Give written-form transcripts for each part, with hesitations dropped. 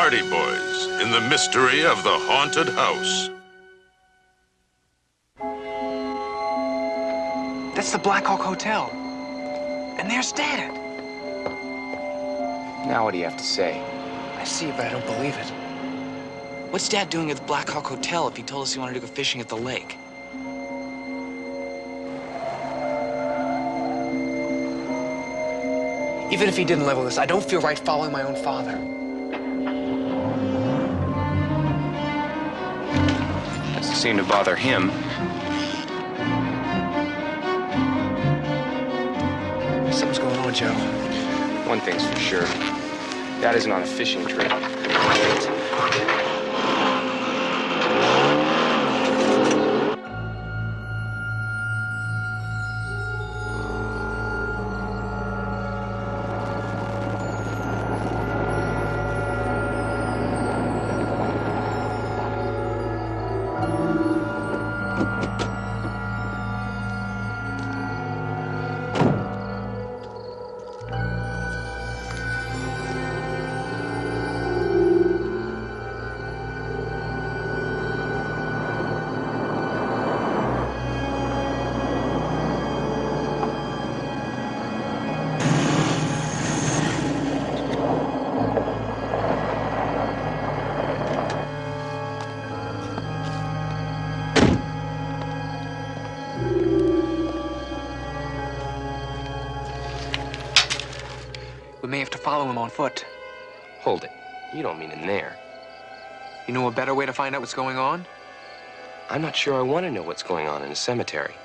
Hardy Boys in the mystery of the haunted house. That's the Black Hawk Hotel. And there's Dad. Now what do you have to say? I see it, but I don't believe it. What's Dad doing at the Black Hawk Hotel if he told us he wanted to go fishing at the lake? Even if he didn't level this, I don't feel right following my own father. Doesn't seem to bother him. Something's going on, Joe. One thing's for sure. Dad isn't on a fishing trip. We may have to follow him on foot. Hold it. You don't mean in there. You know a better way to find out what's going on? I'm not sure I want to know what's going on in a cemetery.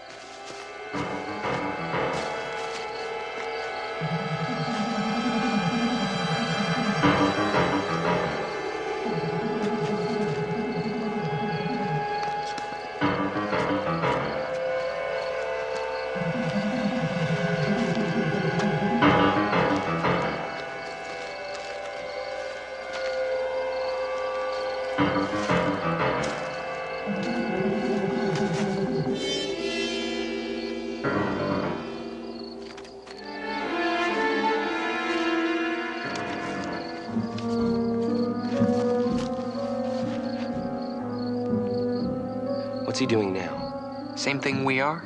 What's he doing now? Same thing we are?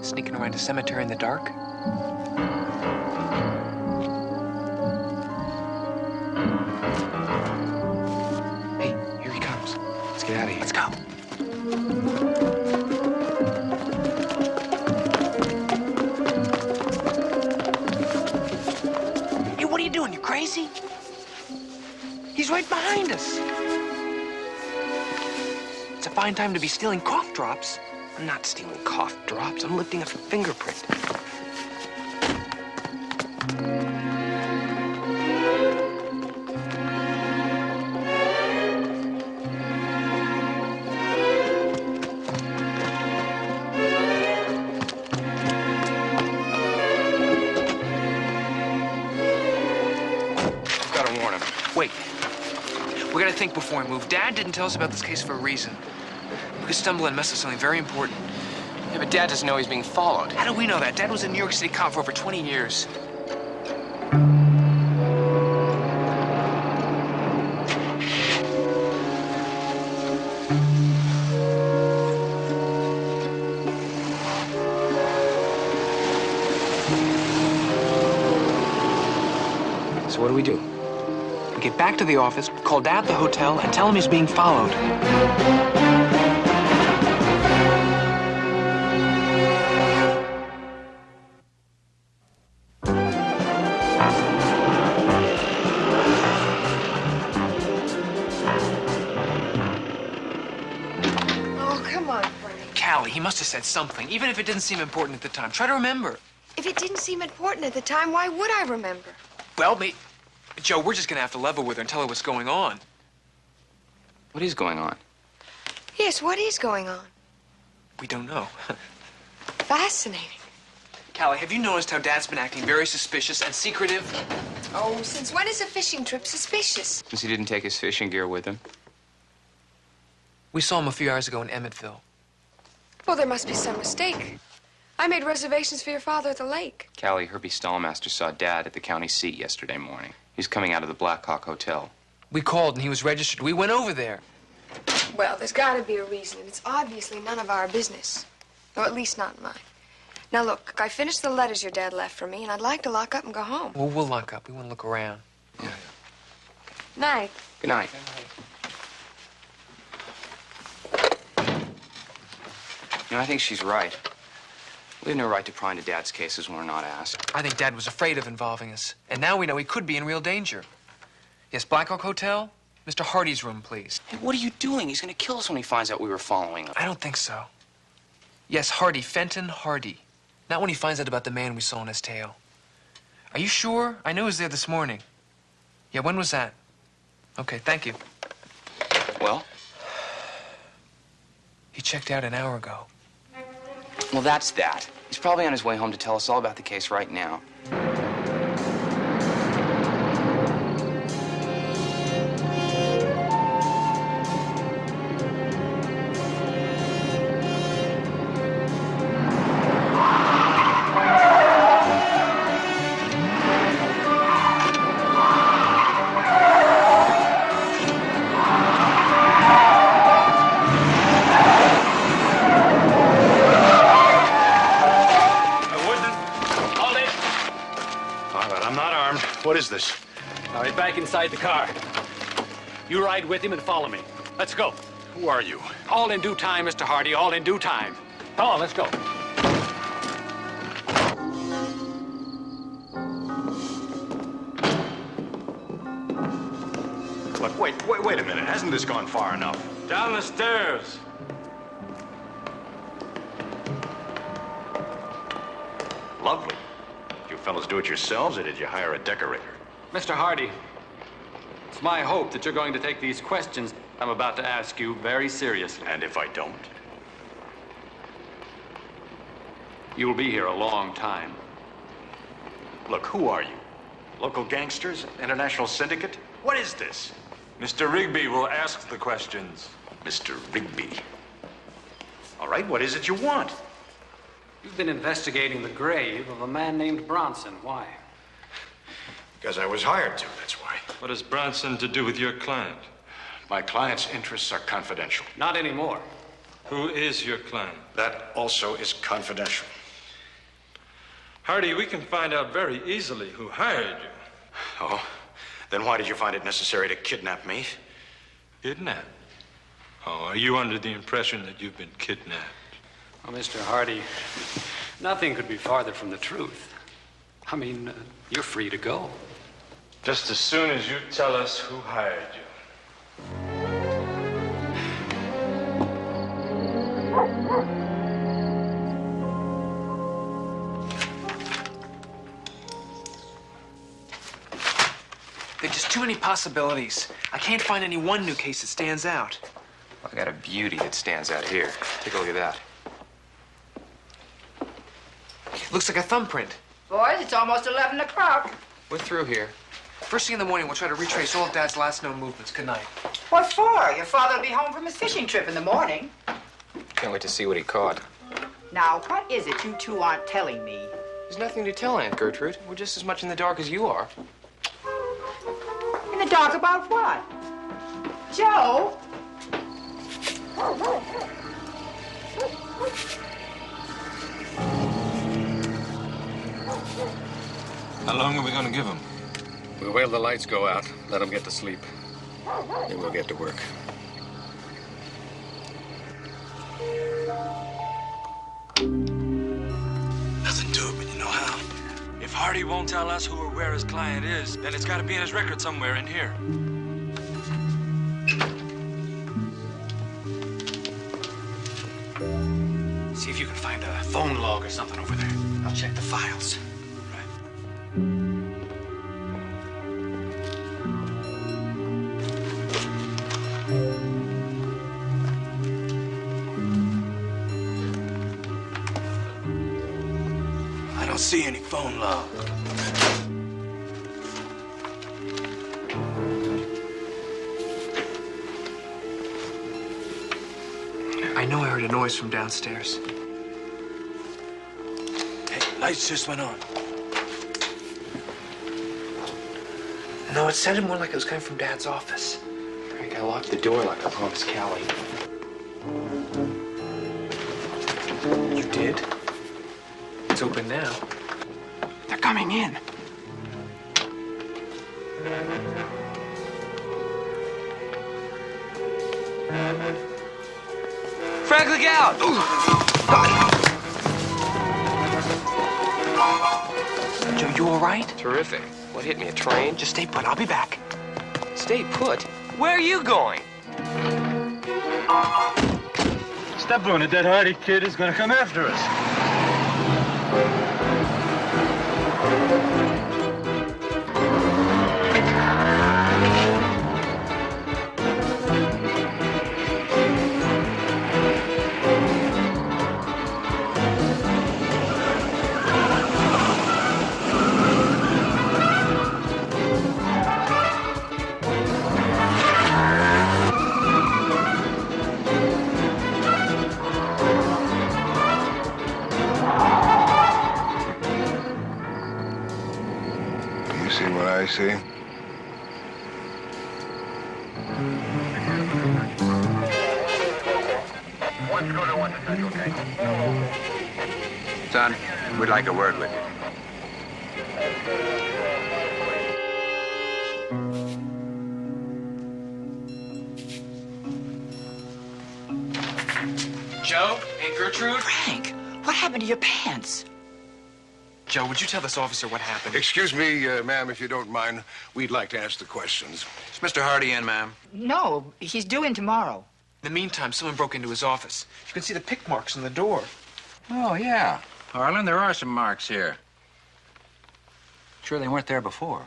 Sneaking around a cemetery in the dark? Hey, here he comes. Let's get out of here. Let's go. Hey, what are you doing? You crazy? He's right behind us. It's a fine time to be stealing cough drops. I'm not stealing cough drops. I'm lifting a fingerprint. I've got to warn him. Wait. We gotta think before we move. Dad didn't tell us about this case for a reason. We could stumble and mess with something very important. Yeah, but Dad doesn't know he's being followed. How do we know that? Dad was a New York City cop for over 20 years. So what do we do? We get back to the office, call Dad at the hotel, and tell him he's being followed. Oh, come on, Frank. Callie, he must have said something, even if it didn't seem important at the time. Try to remember. If it didn't seem important at the time, why would I remember? Well, Joe, we're just gonna have to level with her and tell her what's going on. What is going on? Yes, what is going on? We don't know. Fascinating. Callie, have you noticed how Dad's been acting very suspicious and secretive? Oh, since when is a fishing trip suspicious? Since he didn't take his fishing gear with him. We saw him a few hours ago in Emmettville. Well, there must be some mistake. I made reservations for your father at the lake. Callie, Herbie Stallmaster saw Dad at the county seat yesterday morning. He was coming out of the Black Hawk Hotel. We called and he was registered. We went over there. Well, there's got to be a reason, and it's obviously none of our business. Or at least not mine. Now, look, I finished the letters your dad left for me, and I'd like to lock up and go home. Well, we'll lock up. We want to look around. Yeah. Night. Good night. You know, I think she's right. We have no right to pry into Dad's cases when we're not asked. I think Dad was afraid of involving us. And now we know he could be in real danger. Yes, Black Hawk Hotel? Mr. Hardy's room, please. Hey, what are you doing? He's gonna kill us when he finds out we were following him. I don't think so. Yes, Hardy. Fenton Hardy. Not when he finds out about the man we saw on his tail. Are you sure? I knew he was there this morning. Yeah, when was that? Okay, thank you. Well? He checked out an hour ago. Well, that's that. He's probably on his way home to tell us all about the case right now. What is this? All right, back inside the car. You ride with him and follow me. Let's go. Who are you? All in due time, Mr. Hardy, all in due time. Come on, let's go. Look, wait a minute. Hasn't this gone far enough? Down the stairs. Lovely. Did you fellas do it yourselves, or did you hire a decorator? Mr. Hardy, it's my hope that you're going to take these questions I'm about to ask you very seriously. And if I don't? You will be here a long time. Look, who are you? Local gangsters? International syndicate? What is this? Mr. Rigby will ask the questions. Mr. Rigby. All right, what is it you want? You've been investigating the grave of a man named Bronson. Why? Because I was hired to, that's why. What has Bronson to do with your client? My client's interests are confidential. Not anymore. Who is your client? That also is confidential. Hardy, we can find out very easily who hired you. Oh? Then why did you find it necessary to kidnap me? Kidnapped? Oh, are you under the impression that you've been kidnapped? Oh, Mr. Hardy, nothing could be farther from the truth. I mean, you're free to go. Just as soon as you tell us who hired you. There are just too many possibilities. I can't find any one new case that stands out. I got a beauty that stands out here. Take a look at that. Looks like a thumbprint. Boys, it's almost 11 o'clock. We're through here. First thing in the morning, we'll try to retrace all of Dad's last known movements. Good night. What for? Your father will be home from his fishing trip in the morning. Can't wait to see what he caught. Now, what is it you two aren't telling me? There's nothing to tell, Aunt Gertrude. We're just as much in the dark as you are. In the dark about what? Joe? How long are we going to give him? We'll wait till the lights go out, let him get to sleep. Then we'll get to work. Nothing to it, but you know how. If Hardy won't tell us who or where his client is, then it's got to be in his record somewhere in here. See if you can find a phone log or something over there. I'll check the files. I don't see any phone log. I know I heard a noise from downstairs. Hey, lights just went on. No, it sounded more like it was coming from Dad's office. Frank, I locked the door like I promised Callie. You did? It's open now. They're coming in. Frank, look out! Joe, you all right? Terrific. What hit me, a train? Just stay put. I'll be back. Stay put? Where are you going? Stop doing it. That Hardy kid is gonna come after us. See what I see? Son, we'd like a word with you. Joe? Aunt Gertrude? Frank, what happened to your pants? Joe, would you tell this officer what happened? Excuse me, ma'am, if you don't mind. We'd like to ask the questions. Is Mr. Hardy in, ma'am? No, he's due in tomorrow. In the meantime, someone broke into his office. You can see the pick marks on the door. Oh, yeah. Harlan, there are some marks here. Sure they weren't there before.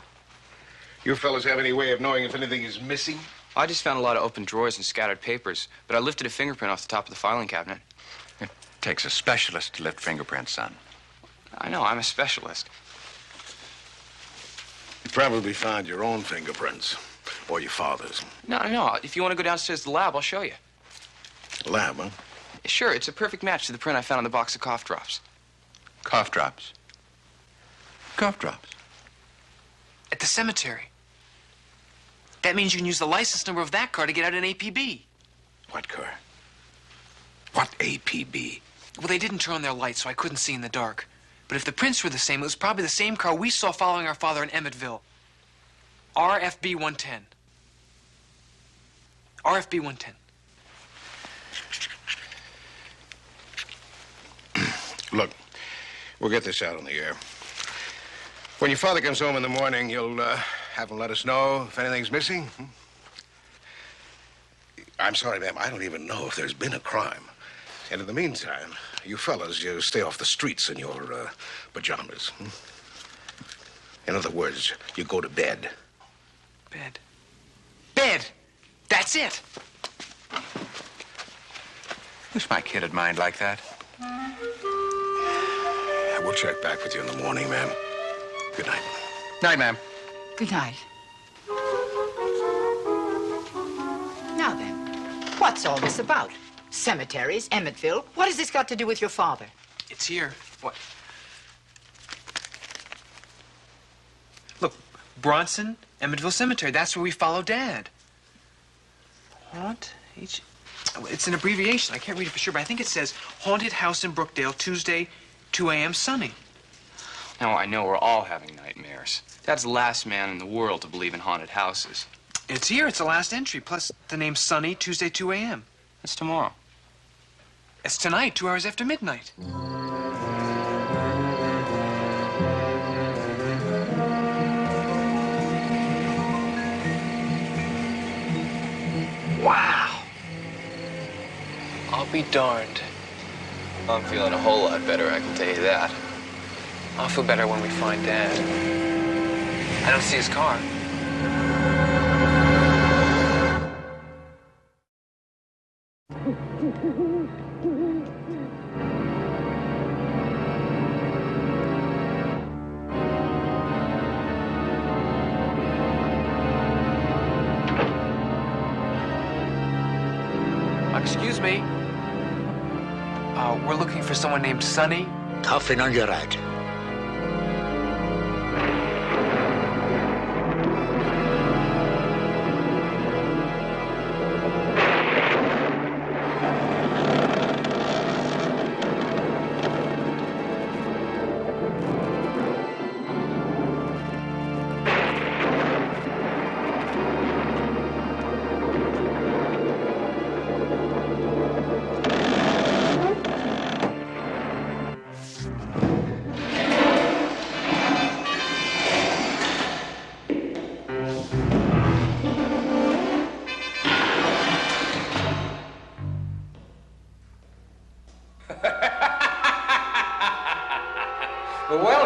You fellas have any way of knowing if anything is missing? I just found a lot of open drawers and scattered papers, but I lifted a fingerprint off the top of the filing cabinet. It takes a specialist to lift fingerprints, son. I know, I'm a specialist. You probably found your own fingerprints. Or your father's. No. If you want to go downstairs to the lab, I'll show you. Lab, huh? Sure, it's a perfect match to the print I found on the box of cough drops. Cough drops. Cough drops. At the cemetery. That means you can use the license number of that car to get out an APB. What car? What APB? Well, they didn't turn on their lights, so I couldn't see in the dark. But if the prints were the same, it was probably the same car we saw following our father in Emmettville. RFB 110. RFB 110. Look, we'll get this out on the air. When your father comes home in the morning, you'll have him let us know if anything's missing. I'm sorry, ma'am. I don't even know if there's been a crime. And in the meantime, you fellas, you stay off the streets in your pajamas. In other words, you go to bed. Bed. Bed! That's it! Wish my kid had mind like that. We'll check back with you in the morning, ma'am. Good night. Night, ma'am. Good night. Now then, what's all this about? Cemeteries, Emmettville. What has this got to do with your father? It's here. What? Look, Bronson, Emmettville Cemetery. That's where we follow Dad. Haunt H. It's an abbreviation. I can't read it for sure, but I think it says Haunted House in Brookdale, Tuesday, 2 a.m. sunny. Now, I know we're all having nightmares. Dad's the last man in the world to believe in haunted houses. It's here. It's the last entry, plus the name Sunny, Tuesday, 2 a.m. It's tomorrow. It's tonight, 2 hours after midnight. Wow. I'll be darned. I'm feeling a whole lot better, I can tell you that. I'll feel better when we find Dad. I don't see his car. Excuse me. We're looking for someone named Sonny. Toughen on your right.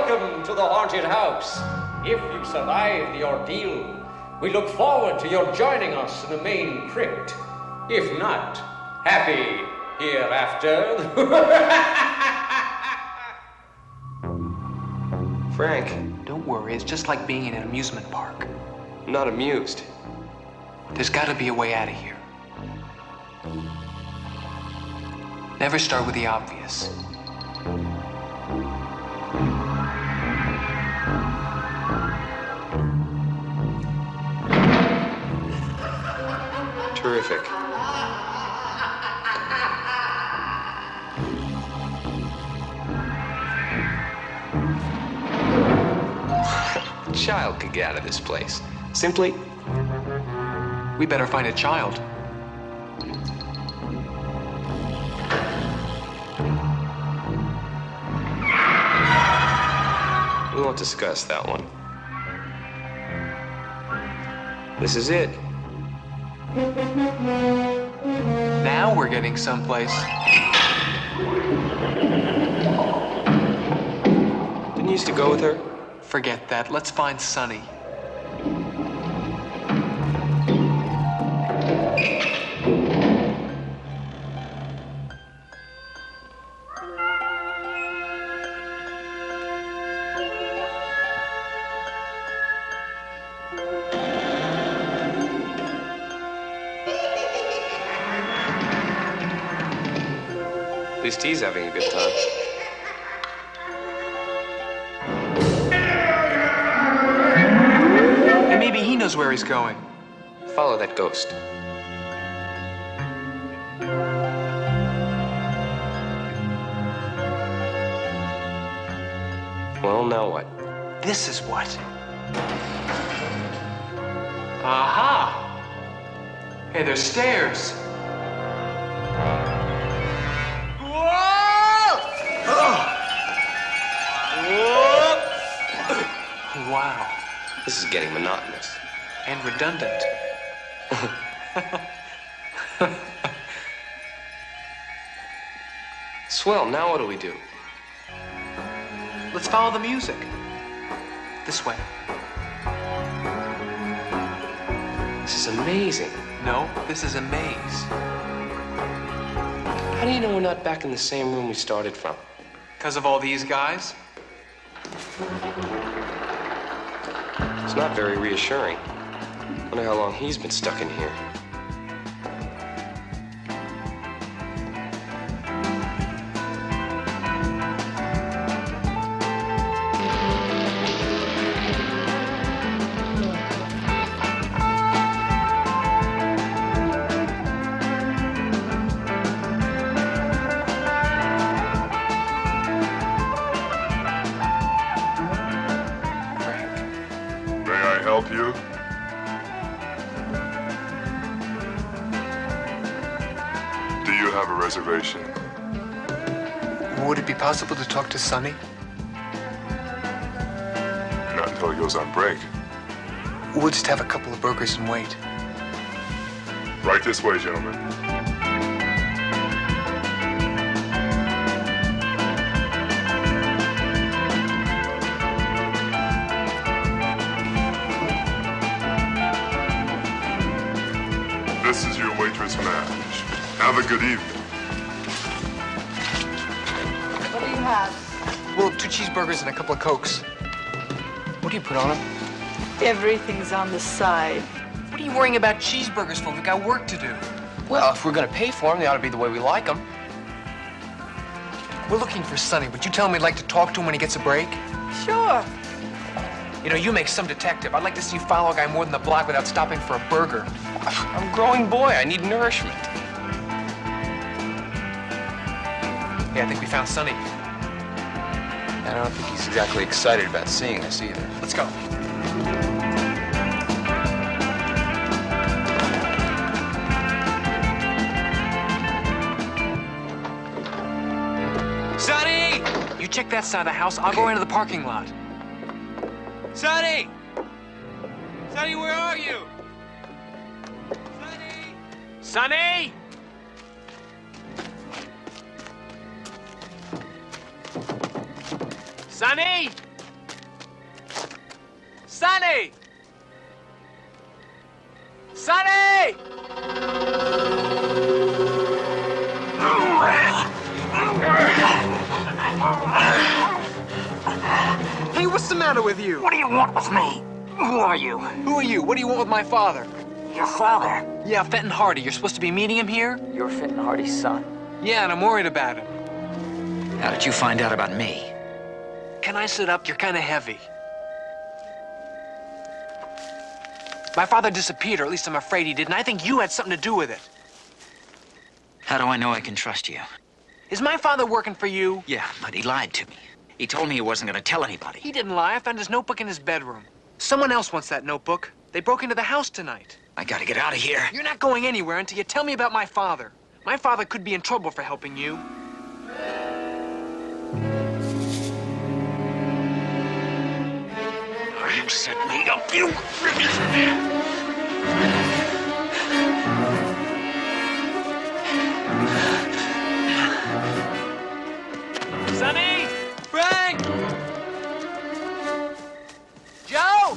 welcome to the haunted house. If you survive the ordeal, we look forward to your joining us in the main crypt. If not, happy hereafter. Frank, Don't worry, it's just like being in an amusement park. I'm not amused. There's gotta be a way out of here. Never start with the obvious. Terrific. A child could get out of this place. Simply, We better find a child. we won't discuss that one. This is it. Now we're getting someplace. Didn't you used to go with her? Forget that. Let's find Sonny. At least he's having a good time. And maybe he knows where he's going. Follow that ghost. Well, now what? This is what. Aha! Hey, there's stairs. Wow. This is getting monotonous. And redundant. Swell, now what do we do? Let's follow the music. This way. This is amazing. No, this is a maze. How do you know we're not back in the same room we started from? Because of all these guys? It's not very reassuring. Wonder how long he's been stuck in here. Help you? Do you have a reservation? Would it be possible to talk to Sonny? Not until he goes on break. We'll just have a couple of burgers and wait. Right this way, gentlemen. This is your waitress, Madge. Have a good evening. What do you have? Well, 2 cheeseburgers and a couple of Cokes. What do you put on them? Everything's on the side. What are you worrying about cheeseburgers for? We've got work to do. Well, if we're gonna pay for them, they ought to be the way we like them. We're looking for Sonny. Would you tell him we'd like to talk to him when he gets a break? Sure. You know, you make some detective. I'd like to see you follow a guy more than a block without stopping for a burger. I'm a growing boy. I need nourishment. Yeah, I think we found Sonny. I don't think he's exactly excited about seeing us either. Let's go. Sonny! You check that side of the house. I'll go into the parking lot. Sonny! Sonny, where are you? Sonny! Sonny! Sonny! Sonny! Sonny! Hey, what's the matter with you? What do you want with me? Who are you? Who are you? What do you want with my father? Your father? Yeah, Fenton Hardy. You're supposed to be meeting him here? You're Fenton Hardy's son. Yeah, and I'm worried about him. How did you find out about me? Can I sit up? You're kind of heavy. My father disappeared, or at least I'm afraid he did, and I think you had something to do with it. How do I know I can trust you? Is my father working for you? Yeah, but he lied to me. He told me he wasn't going to tell anybody. He didn't lie. I found his notebook in his bedroom. Someone else wants that notebook. They broke into the house tonight. I gotta get out of here. You're not going anywhere until you tell me about my father. My father could be in trouble for helping you. You set me up, you... Sonny! Frank! Joe!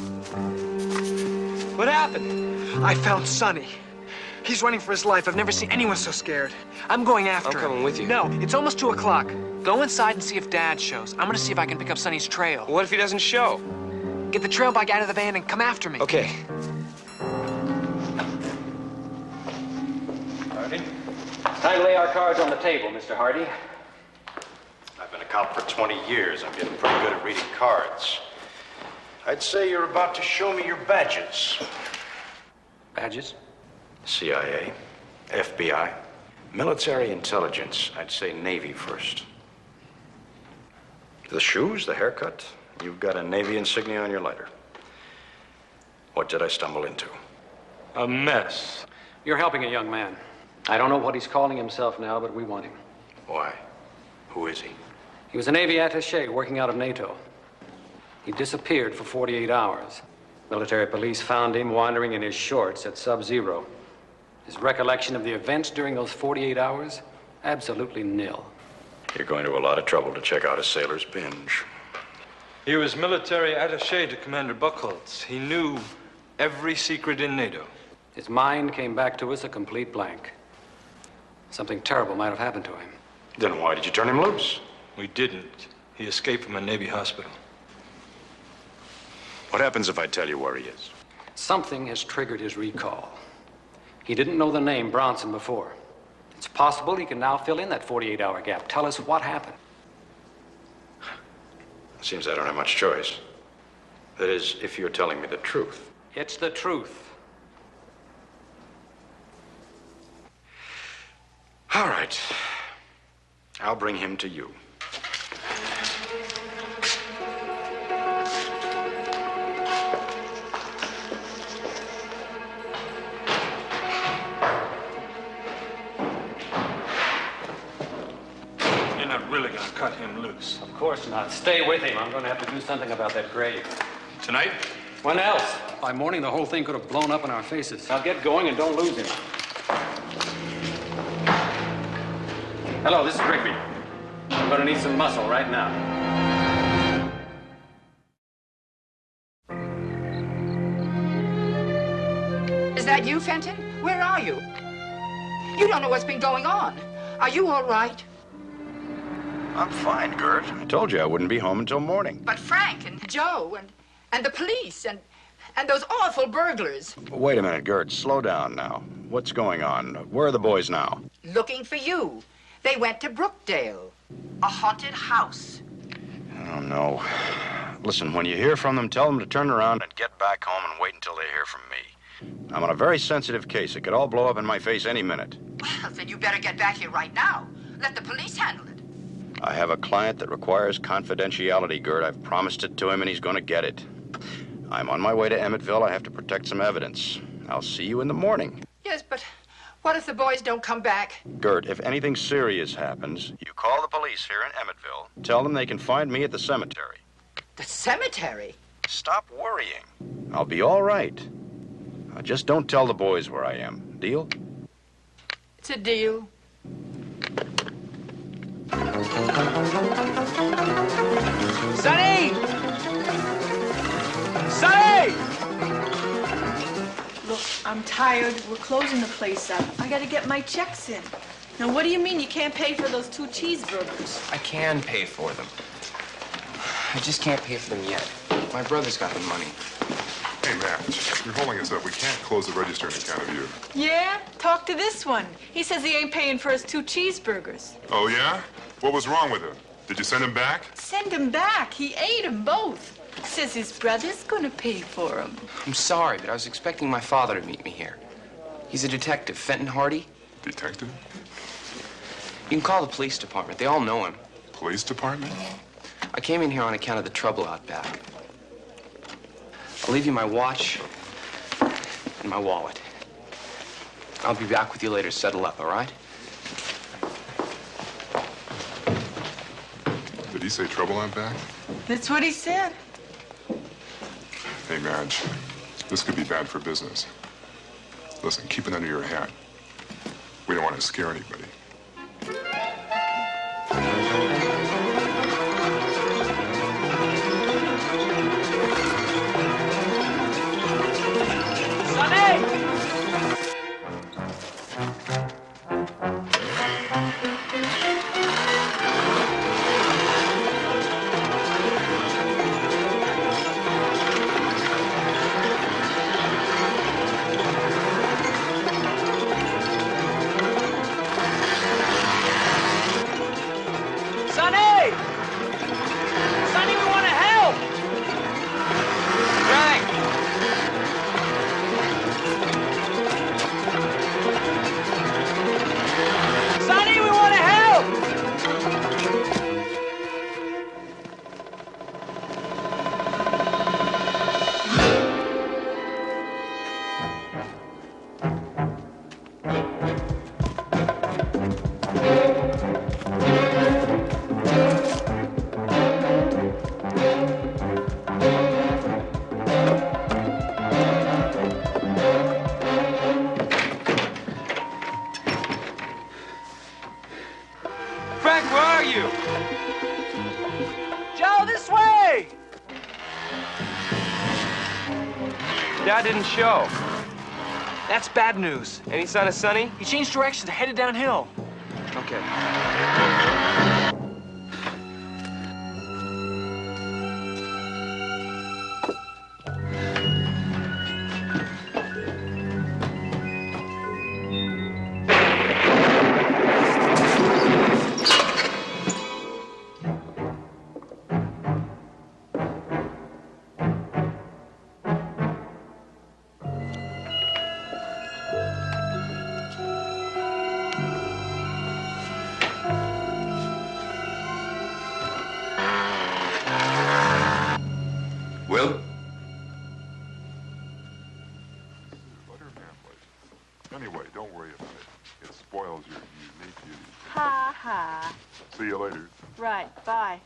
What happened? I found Sonny. He's running for his life. I've never seen anyone so scared. I'm going after him. I'm coming with you. No, it's almost 2 o'clock. Go inside and see if Dad shows. I'm gonna see if I can pick up Sonny's trail. What if he doesn't show? Get the trail bike out of the van and come after me. Okay. Hardy? Time to lay our cards on the table, Mr. Hardy. I've been a cop for 20 years. I'm getting pretty good at reading cards. I'd say you're about to show me your badges. Badges? CIA, FBI, military intelligence. I'd say Navy first. The shoes, the haircut, you've got a Navy insignia on your lighter. What did I stumble into? A mess. You're helping a young man. I don't know what he's calling himself now, but we want him. Why? Who is he? He was a Navy attaché working out of NATO. He disappeared for 48 hours. Military police found him wandering in his shorts at sub-zero. His recollection of the events during those 48 hours, absolutely nil. You're going to a lot of trouble to check out a sailor's binge. He was military attaché to Commander Buchholz. He knew every secret in NATO. His mind came back to us a complete blank. Something terrible might have happened to him. Then why did you turn him loose? We didn't. He escaped from a Navy hospital. What happens if I tell you where he is? Something has triggered his recall. He didn't know the name Bronson before. It's possible he can now fill in that 48-hour gap. Tell us what happened. Seems I don't have much choice. That is, if you're telling me the truth. It's the truth. All right. I'll bring him to you. You're not really gonna cut him loose. Of course not. Stay with him. I'm going to have to do something about that grave. Tonight? When else? By morning, the whole thing could have blown up in our faces. Now get going and don't lose him. Hello, this is Rigby. I'm going to need some muscle right now. Is that you, Fenton? Where are you? You don't know what's been going on. Are you all right? I'm fine, Gert. I told you I wouldn't be home until morning. But Frank and Joe and the police and those awful burglars. Wait a minute, Gert. Slow down now. What's going on? Where are the boys now? Looking for you. They went to Brookdale, a haunted house. I don't know. Listen, when you hear from them, tell them to turn around and get back home and wait until they hear from me. I'm on a very sensitive case. It could all blow up in my face any minute. Well, then you better get back here right now. Let the police handle it. I have a client that requires confidentiality, Gert. I've promised it to him, and he's going to get it. I'm on my way to Emmettville. I have to protect some evidence. I'll see you in the morning. Yes, but what if the boys don't come back? Gert, if anything serious happens, you call the police here in Emmettville. Tell them they can find me at the cemetery. The cemetery? Stop worrying. I'll be all right. Just don't tell the boys where I am. Deal? It's a deal. Sonny! Sonny! I'm tired. We're closing the place up. I gotta get my checks in. Now, what do you mean you can't pay for those 2 cheeseburgers? I can pay for them. I just can't pay for them yet. My brother's got the money. Hey, Matt, you're holding us up. We can't close the register on account of you. Yeah? Talk to this one. He says he ain't paying for his 2 cheeseburgers. Oh, yeah? What was wrong with him? Did you send him back? Send him back. He ate them both. Says his brother's gonna pay for them. I'm sorry, but I was expecting my father to meet me here. He's a detective, Fenton Hardy. Detective? You can call the police department. They all know him. Police department? I came in here on account of the trouble out back. I'll leave you my watch and my wallet. I'll be back with you later. Settle up, all right? Did he say trouble out back? That's what he said. Hey, Madge, this could be bad for business. Listen, keep it under your hat. We don't want to scare anybody. Frank, where are you? Joe, this way! Dad didn't show. That's bad news. Any sign of Sonny? He changed directions, headed downhill. Okay. Will? Anyway, don't worry about it. It spoils your unique beauty. Ha ha. See you later. Right, bye.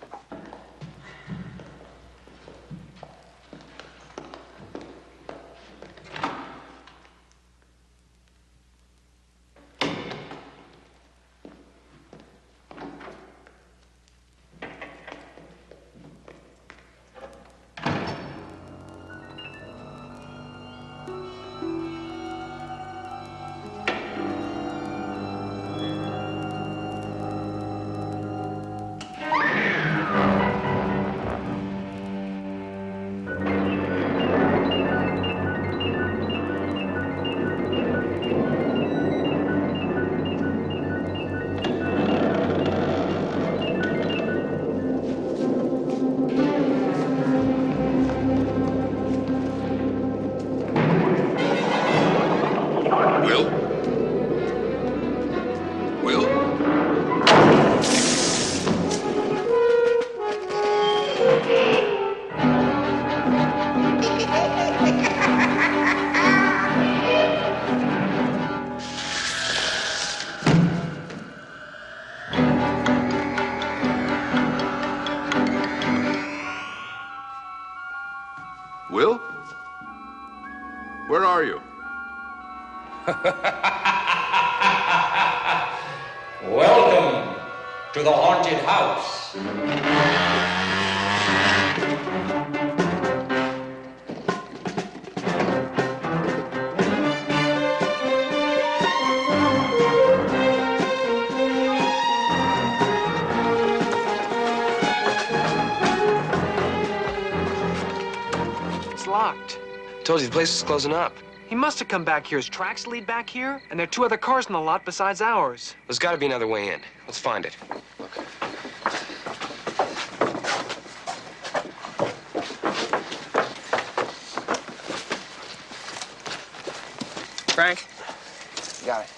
Will? Where are you? Welcome to the haunted house. told you the place is closing up. He must have come back here. His tracks lead back here, and there are 2 other cars in the lot besides ours. There's got to be another way in. Let's find it. Look. Frank? Got it.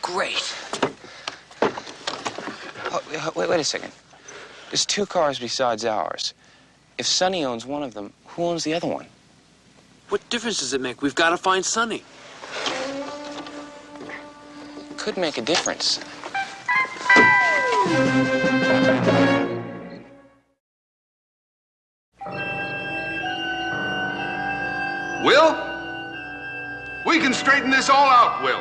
Great. Oh, wait a second. There's 2 cars besides ours. If Sonny owns one of them, who owns the other one? What difference does it make? We've got to find Sonny. Could make a difference. Will? We can straighten this all out, Will.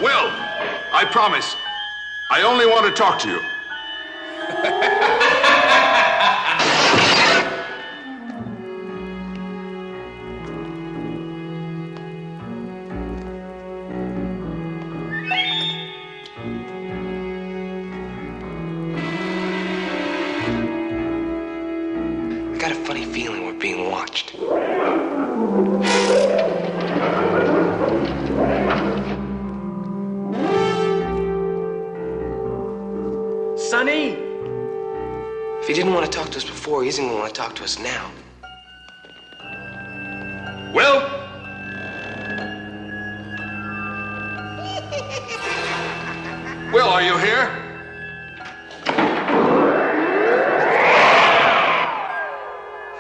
Will, I promise. I only want to talk to you. I got a funny feeling we're being watched. Sonny? If he didn't want to talk to us before, he isn't going to want to talk to us now. Will? Will, are you here?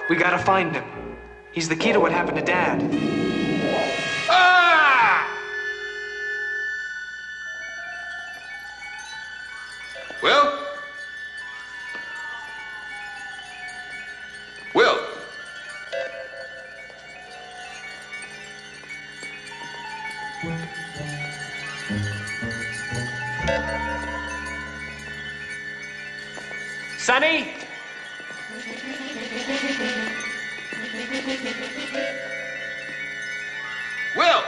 We gotta find him. He's the key to what happened to Dad. Ah! Will? Will? Sonny? Will?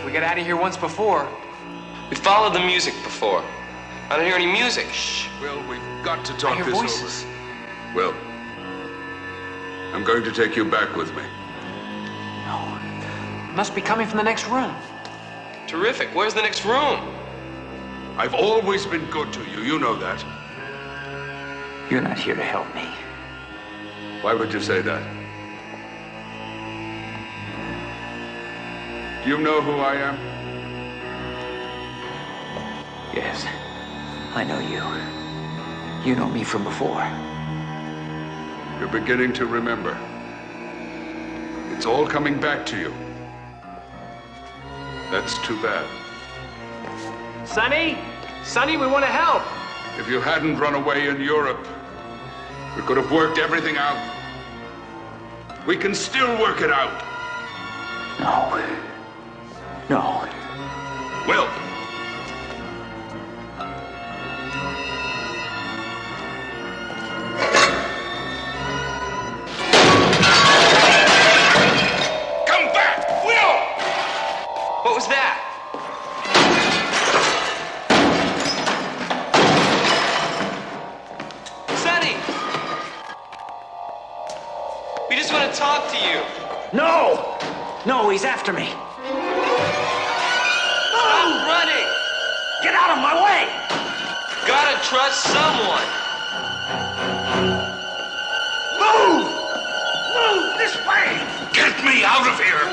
We got out of here once before. We followed the music before. I don't hear any music. Shh. Will, we've got to talk I hear this voices. over. Will, I'm going to take you back with me. No. Must be coming from the next room. Terrific. Where's the next room? I've always been good to you. You know that. You're not here to help me. Why would you say that? Do you know who I am? Yes, I know you. You know me from before. You're beginning to remember. It's all coming back to you. That's too bad. Sonny? Sonny, we want to help. If you hadn't run away in Europe, we could have worked everything out. We can still work it out. No. No. Will. Come back, Will! What was that? Sonny! We just want to talk to you. No! No, he's after me. Stop running! Get out of my way! Gotta trust someone. Move! Move this way! Get me out of here!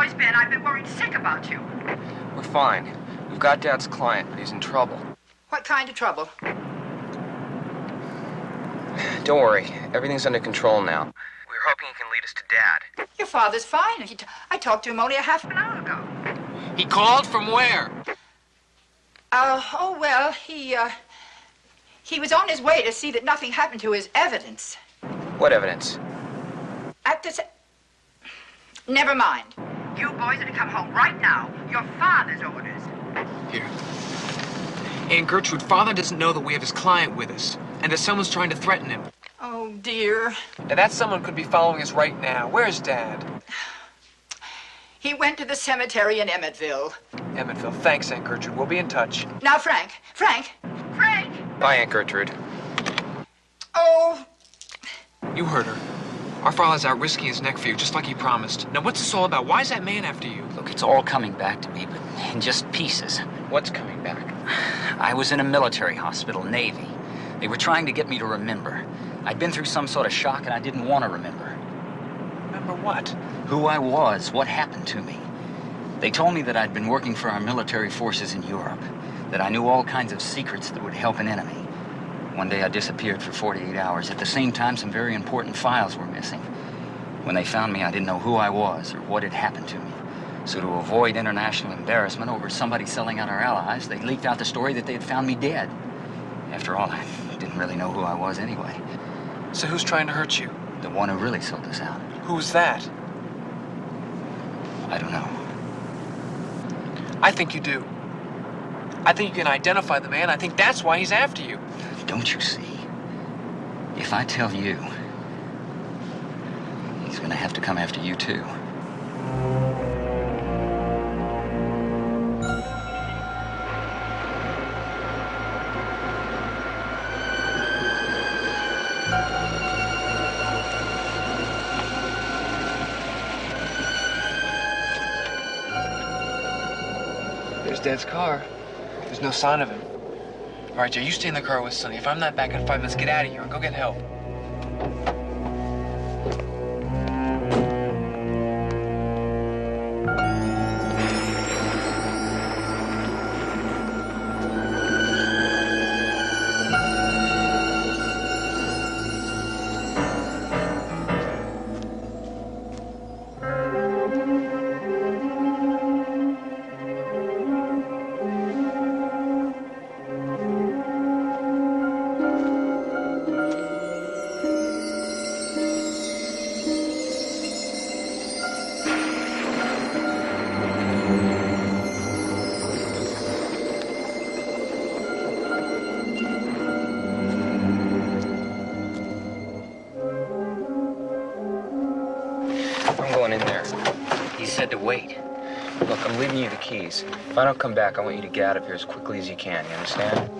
boys been? I've been worried sick about you. We're fine. We've got Dad's client, but he's in trouble. What kind of trouble? Don't worry. Everything's under control now. We're hoping he can lead us to Dad. Your father's fine. I talked to him only a half an hour ago. He called from where? Oh, well, he was on his way to see that nothing happened to his evidence. What evidence? At the Never mind. You boys are to come home right now. Your father's orders. Here. Aunt Gertrude, Father doesn't know that we have his client with us, and that someone's trying to threaten him. Oh, dear. Now, that someone could be following us right now. Where's Dad? He went to the cemetery in Emmettville. Emmettville. Thanks, Aunt Gertrude. We'll be in touch. Now, Frank. Bye, Aunt Gertrude. Oh. You heard her. Our father's out risking his neck for you, just like he promised. Now, what's this all about? Why is that man after you? Look, it's all coming back to me, but in just pieces. What's coming back? I was in a military hospital, Navy. They were trying to get me to remember. I'd been through some sort of shock, and I didn't want to remember. Remember what? Who I was, what happened to me. They told me that I'd been working for our military forces in Europe, that I knew all kinds of secrets that would help an enemy. One day I disappeared for 48 hours. At the same time, some very important files were missing. When they found me, I didn't know who I was or what had happened to me. So to avoid international embarrassment over somebody selling out our allies, they leaked out the story that they had found me dead. After all, I didn't really know who I was anyway. So who's trying to hurt you? The one who really sold us out. Who's that? I don't know. I think you do. I think you can identify the man. I think that's why he's after you. Don't you see? If I tell you, he's gonna have to come after you too. There's Dad's car. There's no sign of him. All right, Joe, you stay in the car with Sonny. If I'm not back in 5 minutes, get out of here and go get help. I'm going in there. He said to wait. Look, I'm leaving you the keys. If I don't come back, I want you to get out of here as quickly as you can. You understand?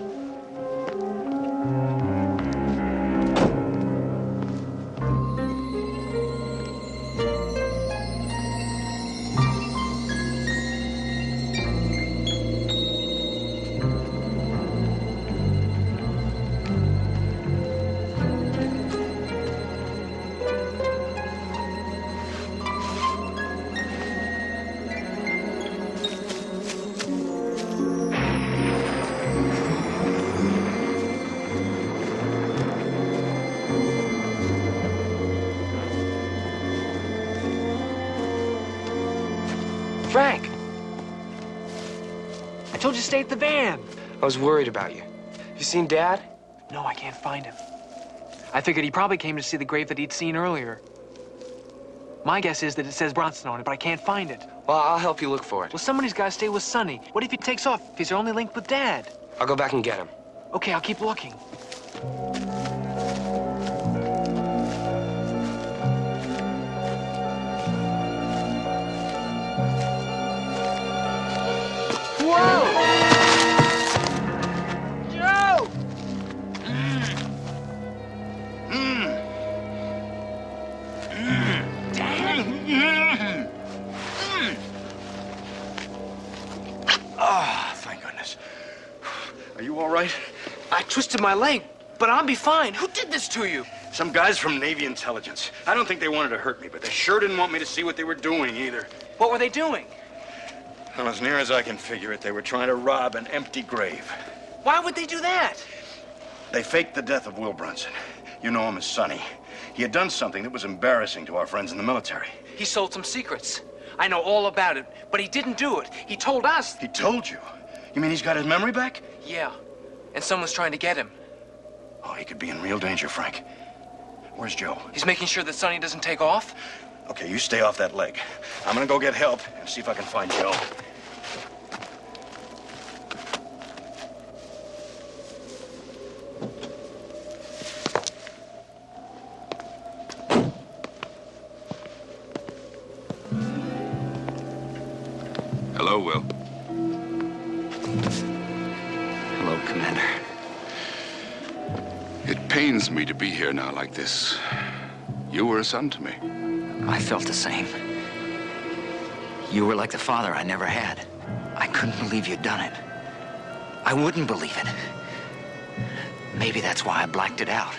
Frank! I told you to stay at the van. I was worried about you. You seen Dad? No, I can't find him. I figured he probably came to see the grave that he'd seen earlier. My guess is that it says Bronson on it, but I can't find it. Well, I'll help you look for it. Well, somebody's got to stay with Sonny. What if he takes off if he's only linked with Dad? I'll go back and get him. Okay, I'll keep looking. Whoa! Joe! Ah, thank goodness. Are you all right? I twisted my leg, but I'll be fine. Who did this to you? Some guys from Navy intelligence. I don't think they wanted to hurt me, but they sure didn't want me to see what they were doing either. What were they doing? Well, as near as I can figure it, they were trying to rob an empty grave. Why would they do that? They faked the death of Will Brunson. You know him as Sonny. He had done something that was embarrassing to our friends in the military. He sold some secrets. I know all about it, but he didn't do it. He told us. He told you? You mean he's got his memory back? Yeah, and someone's trying to get him. Oh, he could be in real danger, Frank. Where's Joe? He's making sure that Sonny doesn't take off. Okay, you stay off that leg. I'm gonna go get help and see if I can find Joe. Hello, Will. Hello, Commander. It pains me to be here now like this. You were a son to me. I felt the same. You were like the father I never had. I couldn't believe you'd done it. I wouldn't believe it. Maybe that's why I blacked it out.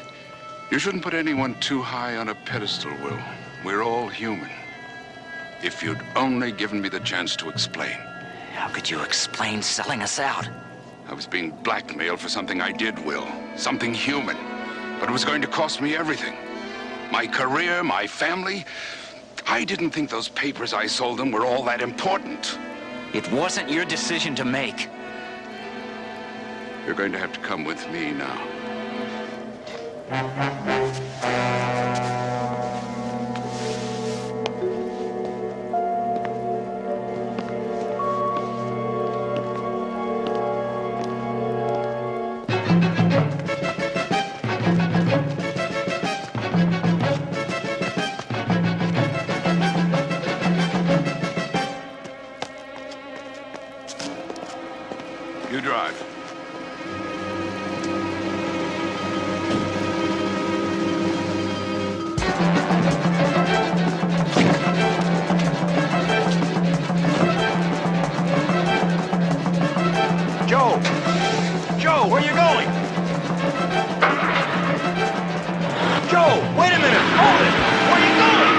You shouldn't put anyone too high on a pedestal, Will. We're all human. If you'd only given me the chance to explain. How could you explain selling us out? I was being blackmailed for something I did, Will. Something human. But it was going to cost me everything. My career, my family. I didn't think those papers I sold them were all that important. It wasn't your decision to make. You're going to have to come with me now. You drive. Joe! Joe, where are you going? Joe, wait a minute! Hold it! Where are you going?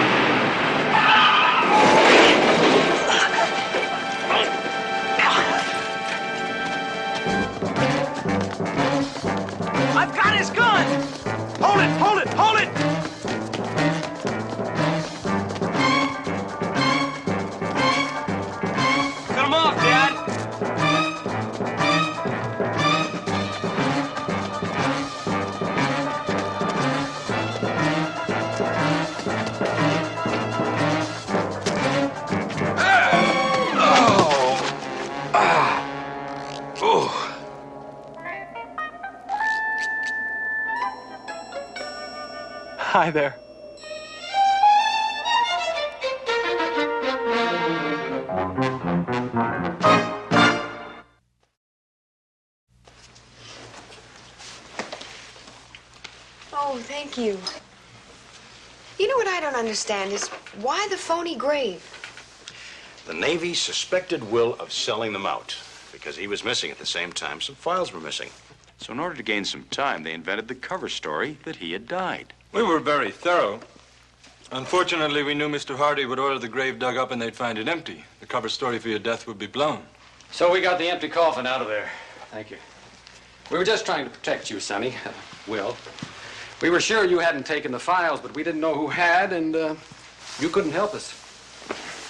I've got his gun! Hold it! Hold it! Hold it! Cut him off, Dad! Hi there. Oh, thank you. You know what I don't understand is why the phony grave? The Navy suspected Will of selling them out because he was missing at the same time some files were missing. So in order to gain some time, they invented the cover story that he had died. We were very thorough. Unfortunately, we knew Mr. Hardy would order the grave dug up and they'd find it empty. The cover story for your death would be blown. So we got the empty coffin out of there. Thank you. We were just trying to protect you, Sonny. Will. We were sure you hadn't taken the files, but we didn't know who had, and you couldn't help us.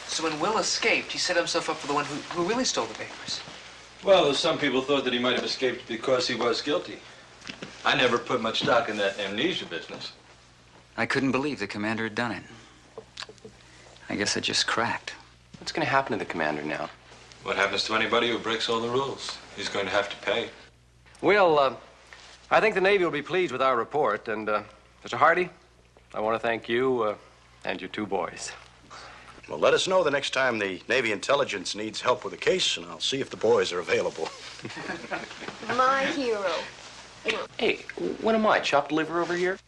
So when Will escaped, he set himself up for the one who really stole the papers. Well, some people thought that he might have escaped because he was guilty. I never put much stock in that amnesia business. I couldn't believe the commander had done it. I guess it just cracked. What's going to happen to the commander now? What happens to anybody who breaks all the rules? He's going to have to pay. Will, I think the Navy will be pleased with our report, and Mr. Hardy, I want to thank you and your two boys. Well, let us know the next time the Navy intelligence needs help with a case, and I'll see if the boys are available. My hero. Hey, when am I? Chopped liver over here?